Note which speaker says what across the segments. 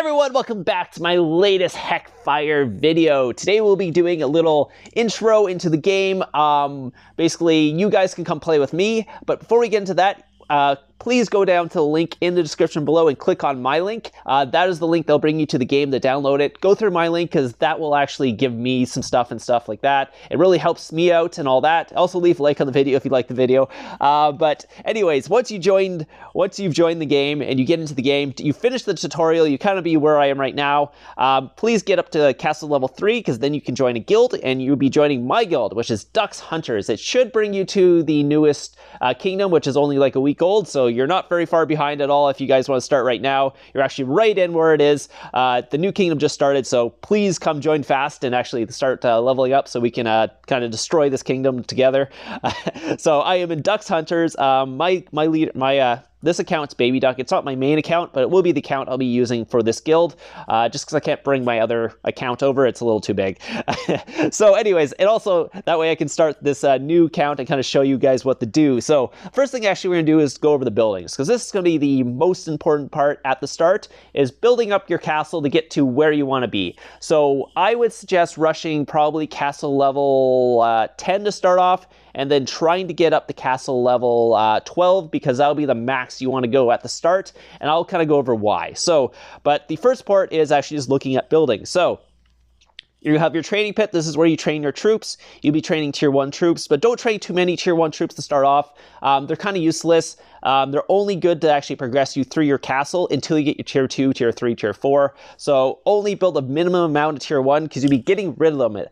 Speaker 1: everyone, welcome back to my latest Heckfire video. Today we'll be doing a little intro into the game. Basically, you guys can come play with me, but before we get into that, please go down to the link in the description below and click on my link. That is the link that'll bring you to the game to download it. Go through my link because that will actually give me some stuff and stuff like that. It really helps me out and all that. Also leave a like on the video if you like the video. But anyways, once you've joined the game and you get into the game, you finish the tutorial, you kind of be where I am right now. Please get up to castle level 3 because then you can join a guild and you'll be joining my guild, which is Ducks Hunters. It should bring you to the newest kingdom, which is only like a week old, so you're not very far behind at all if you guys want to start right now. You're actually right in where it is. The new kingdom just started, so please come join fast and actually start leveling up so we can kind of destroy this kingdom together. So I am in Ducks Hunters. This account's Baby Duck. It's not my main account, but it will be the account I'll be using for this guild, just because I can't bring my other account over. It's a little too big. So anyways, and also that way I can start this new account and kind of show you guys what to do. So first thing actually we're going to do is go over the buildings, because this is going to be the most important part at the start, is building up your castle to get to where you want to be. So I would suggest rushing probably castle level 10 to start off, and then trying to get up to castle level 12, because that'll be the max you want to go at the start, and I'll kind of go over why. So, but the first part is actually just looking at buildings. So, you have your training pit. This is where you train your troops. You'll be training tier 1 troops, but don't train too many tier 1 troops to start off. They're kind of useless. They're only good to actually progress you through your castle until you get your tier 2, tier 3, tier 4. So only build a minimum amount of tier 1 because you'll be getting rid of them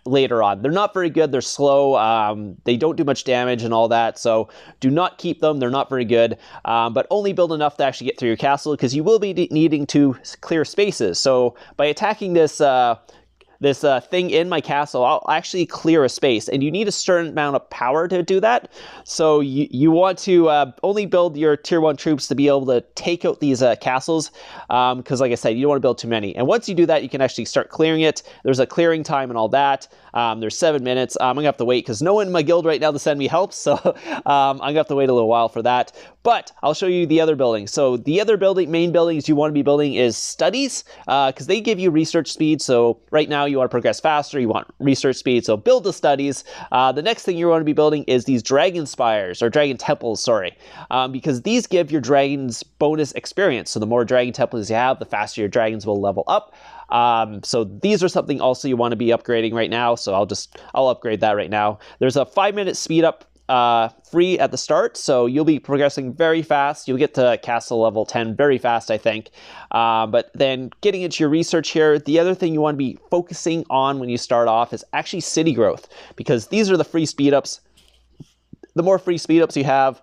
Speaker 1: later on. They're not very good. They're slow. They don't do much damage and all that. So do not keep them. They're not very good. But only build enough to actually get through your castle, because you will be needing to clear spaces. So by attacking this thing in my castle, I'll actually clear a space, and you need a certain amount of power to do that. So you want to only build your tier 1 troops to be able to take out these castles, because like I said, you don't want to build too many. And once you do that, you can actually start clearing it. There's a clearing time and all that. There's 7 minutes. I'm gonna have to wait because no one in my guild right now to send me help, so I'm gonna have to wait a little while for that. But I'll show you the other buildings. So the other main buildings you want to be building is studies, because they give you research speed. So right now you want to progress faster, you want research speed, so build the studies. The next thing you want to be building is these dragon spires, or dragon temples, sorry, because these give your dragons bonus experience. So the more dragon temples you have, the faster your dragons will level up. So these are something also you want to be upgrading right now. So I'll upgrade that right now. There's a 5-minute speed up free at the start, so you'll be progressing very fast. You'll get to castle level 10 very fast, I think. But then getting into your research here, the other thing you want to be focusing on when you start off is actually city growth, because these are the free speed ups. The more free speed ups you have,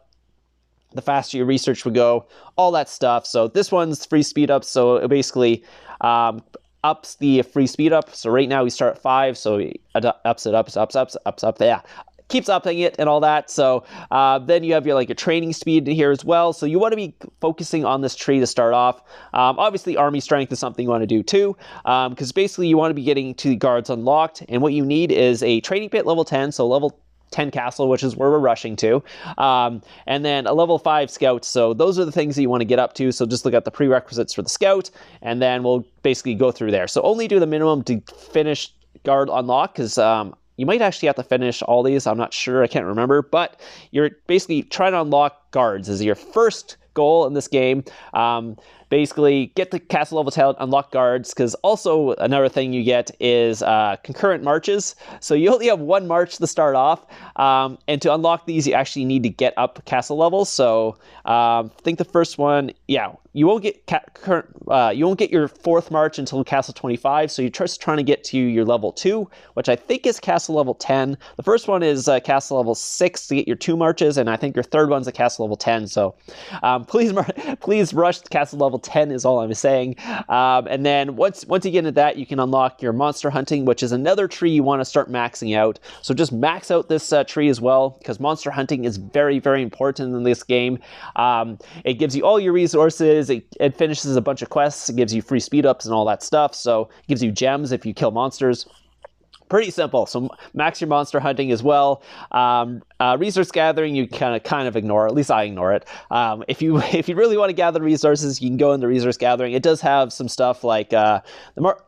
Speaker 1: the faster your research would go, all that stuff. So this one's free speed ups, so it basically ups the free speed up. So right now we start at 5, so it ups, yeah. Keeps upping it and all that. So then you have your training speed here as well. So you want to be focusing on this tree to start off. Obviously army strength is something you want to do too, because basically you want to be getting to the guards unlocked, and what you need is a training pit level 10, so level 10 castle, which is where we're rushing to, and then a level 5 scout. So those are the things that you want to get up to. So just look at the prerequisites for the scout, and then we'll basically go through there. So only do the minimum to finish guard unlock, because you might actually have to finish all these. I'm not sure. I can't remember. But you're basically trying to unlock guards as your first goal in this game. Basically, get the castle level 10, unlock guards, because also another thing you get is concurrent marches. So you only have 1 march to start off, and to unlock these, you actually need to get up castle levels. So I think the first one, yeah, you won't get you won't get your 4th march until castle 25. So you're just trying to get to your level 2, which I think is castle level 10. The first one is castle level 6 to get your 2 marches, and I think your 3rd one's a castle level 10. So please rush to castle level 10 is all I'm saying. And then once you get into that, you can unlock your monster hunting, which is another tree you want to start maxing out. So just max out this tree as well, because monster hunting is very, very important in this game. It gives you all your resources. It finishes a bunch of quests. It gives you free speed ups and all that stuff. So it gives you gems if you kill monsters. Pretty simple. So max your monster hunting as well. Resource gathering, you kind of ignore. At least I ignore it. If you really want to gather resources, you can go into resource gathering. It does have some stuff like the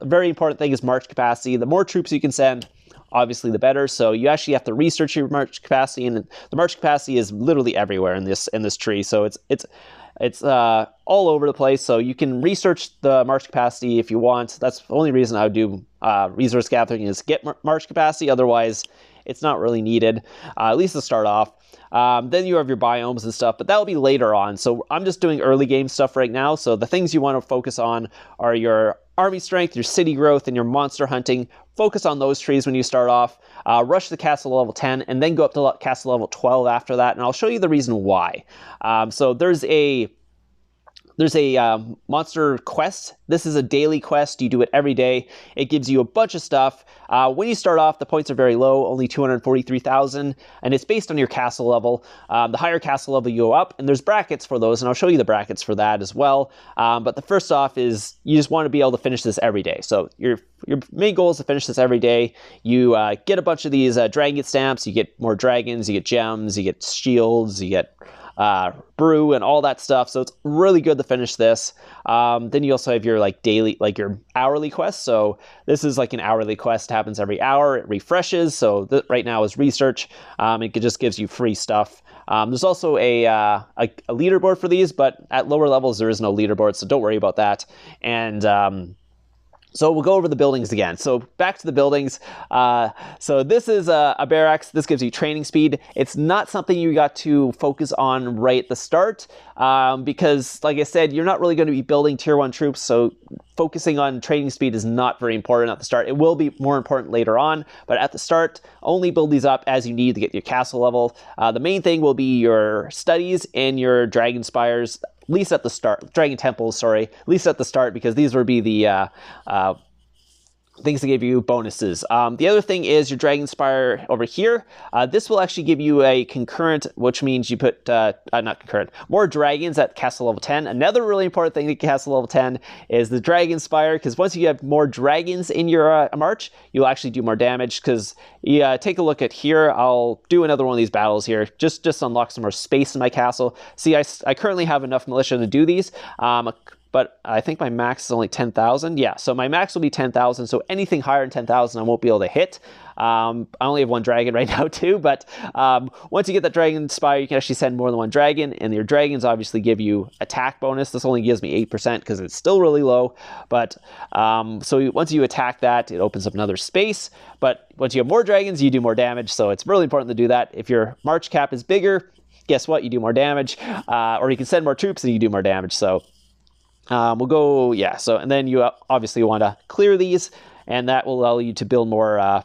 Speaker 1: very important thing is march capacity. The more troops you can send, obviously the better. So you actually have to research your march capacity, and the march capacity is literally everywhere in this tree. So it's all over the place. So you can research the march capacity if you want. That's the only reason I would do resource gathering, is get march capacity. Otherwise, it's not really needed, at least to start off. Then you have your biomes and stuff, but that'll be later on. So I'm just doing early game stuff right now. So the things you want to focus on are your army strength, your city growth, and your monster hunting. Focus on those trees when you start off. Rush the castle level 10, and then go up to castle level 12 after that, and I'll show you the reason why. So there's a monster quest. This is a daily quest. You do it every day. It gives you a bunch of stuff. When you start off, the points are very low, only 243,000, and it's based on your castle level. The higher castle level you go up, and there's brackets for those, and I'll show you the brackets for that as well. But the first off is you just want to be able to finish this every day. So your main goal is to finish this every day. You get a bunch of these dragon stamps. You get more dragons. You get gems. You get shields. You get brew and all that stuff. So it's really good to finish this. Then you also have your daily, your hourly quest. So this is like an hourly quest. It happens every hour. It refreshes. So right now is research. It just gives you free stuff. There's also a leaderboard for these, but at lower levels there is no leaderboard, so don't worry about that. And so we'll go over the buildings again. So back to the buildings. So this is a barracks. This gives you training speed. It's not something you got to focus on right at the start because, like I said, you're not really going to be building tier 1 troops. So focusing on training speed is not very important at the start. It will be more important later on, but at the start, only build these up as you need to get your castle level. The main thing will be your studies and your dragon spires, at least at the start. Dragon temples, sorry, at least at the start, because these would be the things that give you bonuses. The other thing is your Dragon Spire over here. This will actually give you a concurrent, which means you put, not concurrent, more dragons at castle level 10. Another really important thing at castle level 10 is the Dragon Spire, because once you have more dragons in your march, you'll actually do more damage, because take a look at here. I'll do another one of these battles here, just unlock some more space in my castle. See, I currently have enough militia to do these. But I think my max is only 10,000. Yeah, so my max will be 10,000. So anything higher than 10,000, I won't be able to hit. I only have one dragon right now too, but once you get that Dragon Spire, you can actually send more than one dragon, and your dragons obviously give you attack bonus. This only gives me 8% because it's still really low, but so once you attack that, it opens up another space, but once you have more dragons, you do more damage, so it's really important to do that. If your march cap is bigger, guess what? You do more damage, or you can send more troops and you do more damage, so we'll go, yeah, so, and then you obviously want to clear these, and that will allow you to build more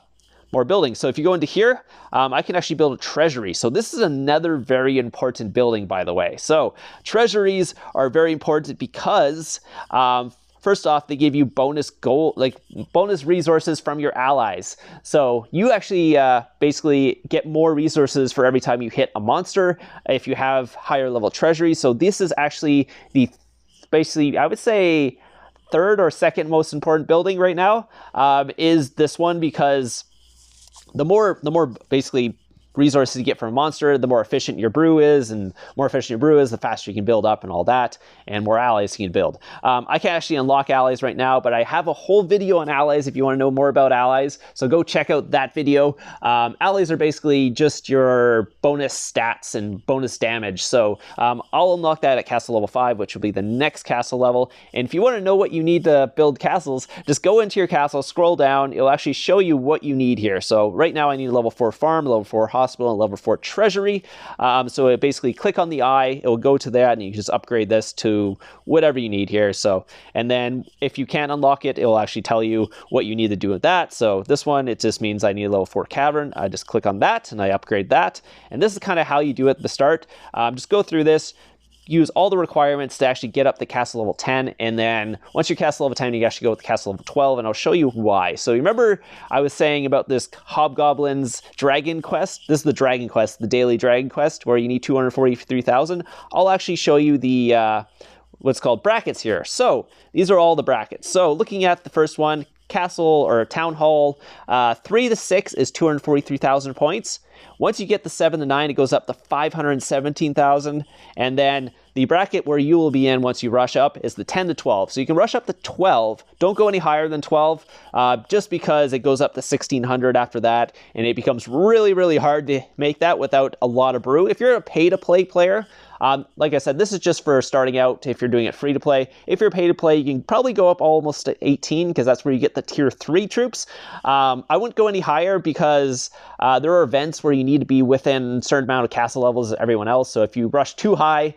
Speaker 1: buildings. So if you go into here, I can actually build a treasury. So this is another very important building, by the way. So treasuries are very important because, first off, they give you bonus bonus resources from your allies. So you actually basically get more resources for every time you hit a monster if you have higher level treasuries. So this is actually basically, I would say, third or second most important building right now is this one, because the more basically resources you get from a monster, the more efficient your brew is, and more efficient your brew is, the faster you can build up and all that, and more allies you can build. I can't actually unlock allies right now, but I have a whole video on allies if you want to know more about allies, so go check out that video. Allies are basically just your bonus stats and bonus damage, so I'll unlock that at castle level 5, which will be the next castle level, and if you want to know what you need to build castles, just go into your castle, scroll down, it'll actually show you what you need here. So right now I need a level 4 farm, level 4 hospital, and level 4 treasury. So it basically click on the eye, it will go to that, and you can just upgrade this to whatever you need here. So, and then if you can't unlock it, it will actually tell you what you need to do with that. So this one, it just means I need a level 4 cavern. I just click on that and I upgrade that. And this is kind of how you do it at the start. Just go through this, use all the requirements to actually get up to castle level 10, and then once you're castle level 10, you actually go with castle level 12, and I'll show you why. So remember I was saying about this Hobgoblin's dragon quest? This is the dragon quest, the daily dragon quest, where you need 243,000. I'll actually show you the what's called brackets here. So these are all the brackets. So looking at the first one, castle or town hall 3 to 6 is 243,000 points. Once you get the 7 to 9, it goes up to 517,000. And then the bracket where you will be in once you rush up is the 10 to 12. So you can rush up to 12. Don't go any higher than 12, just because it goes up to 1,600 after that. And it becomes really, really hard to make that without a lot of brew. If you're a pay-to-play player, like I said, this is just for starting out if you're doing it free to play. If you're pay to play, you can probably go up almost to 18 because that's where you get the tier 3 troops. I wouldn't go any higher because there are events where you need to be within a certain amount of castle levels as everyone else. So if you rush too high,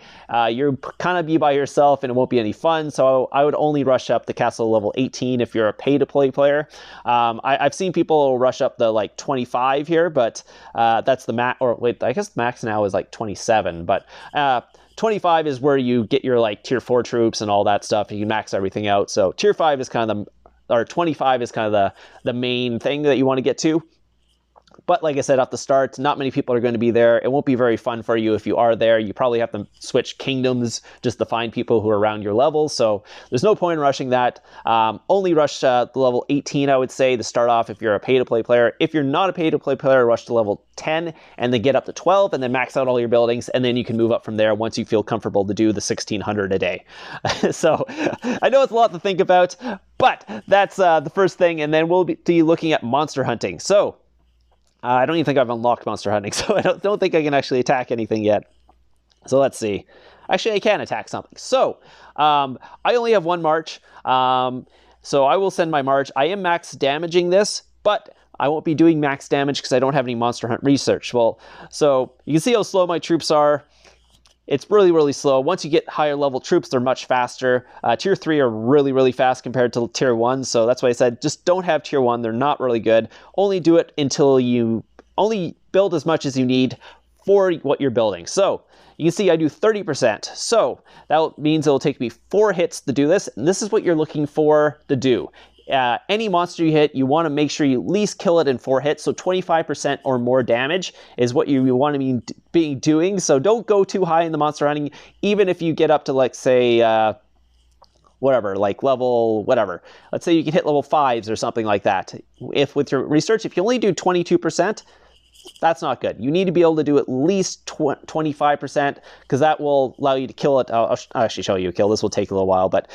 Speaker 1: you're kind of be by yourself and it won't be any fun. So I would only rush up to castle level 18 if you're a pay to play player. I've seen people rush up to like 25 here, but that's the max. Or wait, I guess the max now is like 27, but 25 is where you get your like tier 4 troops and all that stuff. You can max everything out. So tier 5 is kind of or 25 is kind of the main thing that you want to get to. But like I said at the start, not many people are going to be there. It won't be very fun for you if you are there. You probably have to switch kingdoms just to find people who are around your level. So there's no point in rushing that. Only rush the level 18, I would say, to start off if you're a pay-to-play player. If you're not a pay-to-play player, rush to level 10 and then get up to 12 and then max out all your buildings. And then you can move up from there once you feel comfortable to do the 1,600 a day. So I know it's a lot to think about, but that's the first thing. And then we'll be looking at monster hunting. So I don't even think I've unlocked monster hunting, so I don't think I can actually attack anything yet. So let's see. Actually, I can attack something. So I only have one march, so I will send my march. I am max damaging this, but I won't be doing max damage because I don't have any monster hunt research. Well, so you can see how slow my troops are. It's really, really slow. Once you get higher level troops, they're much faster. Tier 3 are really, really fast compared to Tier 1. So that's why I said just don't have Tier 1. They're not really good. Only do it until you only build as much as you need for what you're building. So you can see I do 30%. So that means it'll take me 4 hits to do this. And this is what you're looking for to do. Any monster you hit, you want to make sure you at least kill it in 4 hits. So 25% or more damage is what you want to be doing. So don't go too high in the monster hunting, even if you get up to, like, say, whatever, like level, whatever. Let's say you can hit level 5s or something like that. If with your research, if you only do 22%, that's not good. You need to be able to do at least 25% because that will allow you to kill it. I'll actually show you a kill. This will take a little while, but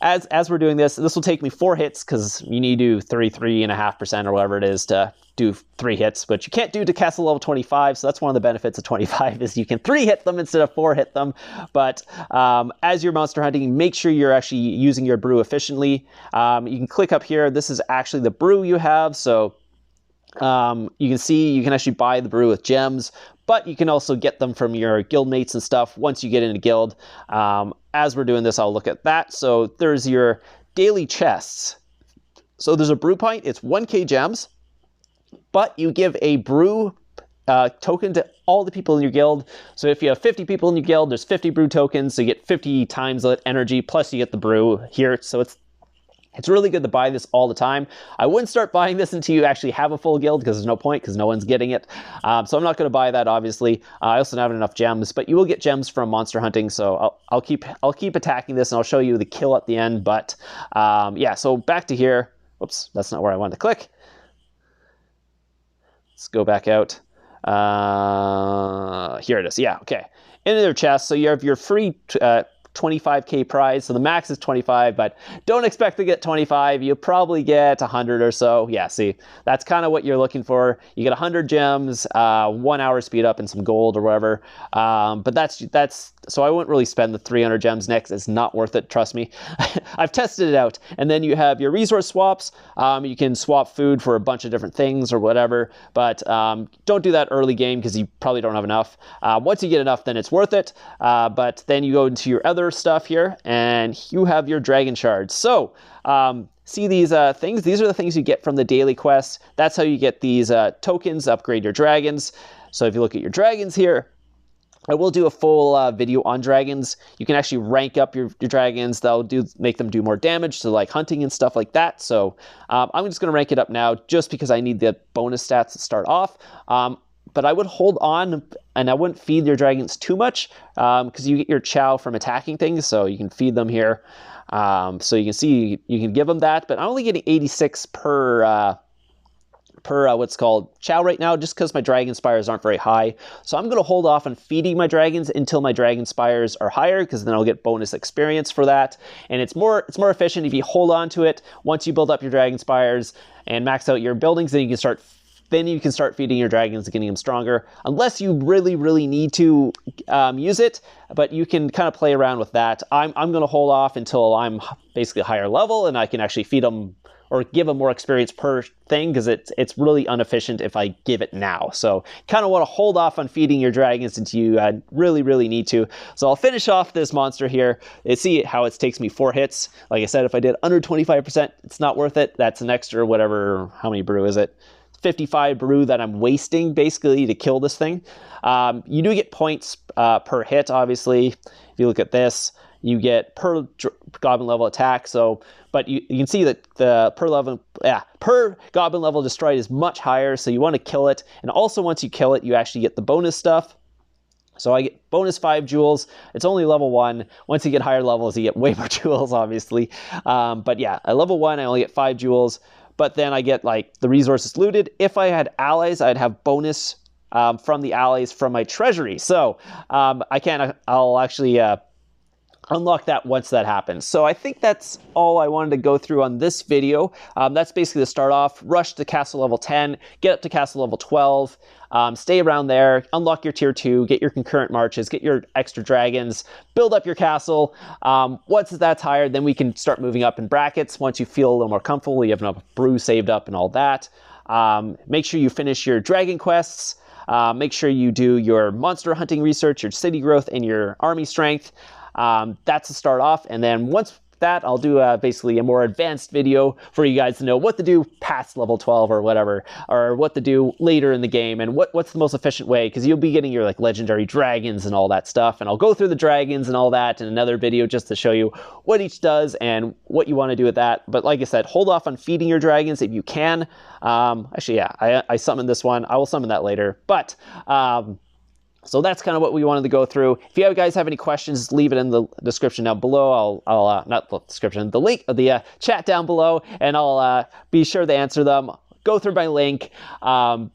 Speaker 1: as we're doing this will take me 4 hits because you need to do 33.5% or whatever it is to do 3 hits, but you can't do to castle level 25. So that's one of the benefits of 25 is you can 3 hit them instead of 4 hit them. But as you're monster hunting, make sure you're actually using your brew efficiently. You can click up here. This is actually the brew you have. So you can see you can actually buy the brew with gems, but you can also get them from your guild mates and stuff once you get into guild. As we're doing this, I'll look at that. So there's your daily chests. So there's a brew pint. It's 1k gems, but you give a brew token to all the people in your guild. So if you have 50 people in your guild, there's 50 brew tokens. So you get 50 times that energy, plus you get the brew here. So it's really good to buy this all the time. I wouldn't start buying this until you actually have a full guild because there's no point because no one's getting it. So I'm not going to buy that, obviously. I also don't have enough gems, but you will get gems from monster hunting. So I'll keep attacking this and I'll show you the kill at the end. But yeah, so back to here. Whoops, that's not where I wanted to click. Let's go back out. Here it is. Yeah, okay. Into their chest. So you have your free 25k prize. So the max is 25, but don't expect to get 25. You'll probably get 100 or so. Yeah, see, that's kind of what you're looking for. You get 100 gems, 1 hour speed up and some gold or whatever. But that's so I wouldn't really spend the 300 gems next. It's not worth it, trust me. I've tested it out. And then you have your resource swaps. You can swap food for a bunch of different things or whatever, but don't do that early game because you probably don't have enough. Once you get enough, then it's worth it. But then you go into your other stuff here and you have your dragon shards. So see these things? These are the things you get from the daily quests. That's how you get these tokens, upgrade your dragons. So if you look at your dragons here, I will do a full video on dragons. You can actually rank up your dragons. That'll make them do more damage, so like hunting and stuff like that. So I'm just going to rank it up now just because I need the bonus stats to start off. But I would hold on and I wouldn't feed your dragons too much because you get your chow from attacking things. So you can feed them here. So you can see you can give them that, but I'm only getting 86 per what's called chow right now, just because my dragon spires aren't very high. So I'm going to hold off on feeding my dragons until my dragon spires are higher, because then I'll get bonus experience for that. And it's more efficient if you hold on to it. Once you build up your dragon spires and max out your buildings, then you can start feeding your dragons and getting them stronger, unless you really need to use it. But you can kind of play around with that. I'm going to hold off until I'm basically a higher level and I can actually feed them or give them more experience per thing, because it's really inefficient if I give it now. So kind of want to hold off on feeding your dragons until you really need to. So I'll finish off this monster here. You see how it takes me 4 hits. Like I said, if I did under 25%, it's not worth it. That's an extra whatever, how many brew is it? 55 brew that I'm wasting basically to kill this thing. You do get points per hit, obviously. If you look at this, you get per goblin level attack. So, but you can see that the per goblin level destroyed is much higher. So you want to kill it, and also once you kill it, you actually get the bonus stuff. So I get bonus 5 jewels. It's only level 1. Once you get higher levels, you get way more jewels, obviously. But yeah, at level 1, I only get 5 jewels. But then I get like the resources looted. If I had allies, I'd have bonus from the allies from my treasury. So I'll actually unlock that once that happens. So I think that's all I wanted to go through on this video. That's basically the start off. Rush to castle level 10, get up to castle level 12, stay around there, unlock your tier 2, get your concurrent marches, get your extra dragons, build up your castle. Once that's higher, then we can start moving up in brackets. Once you feel a little more comfortable, you have enough brew saved up and all that. Make sure you finish your dragon quests. Make sure you do your monster hunting research, your city growth, and your army strength. That's the start off, and then once that, I'll do basically a more advanced video for you guys to know what to do past level 12 or whatever, or what to do later in the game, and what's the most efficient way, because you'll be getting your like legendary dragons and all that stuff, and I'll go through the dragons and all that in another video just to show you what each does and what you want to do with that. But like I said, hold off on feeding your dragons if you can. Actually, yeah, I summoned this one. I will summon that later, but so that's kind of what we wanted to go through. If you guys have any questions, leave it in the description down below. I'll not the description, the link of the chat down below, and I'll be sure to answer them. Go through my link. Come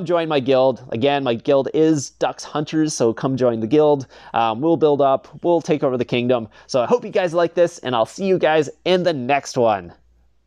Speaker 1: join my guild. Again, my guild is Ducks Hunters, so come join the guild. We'll build up. We'll take over the kingdom. So I hope you guys like this, and I'll see you guys in the next one.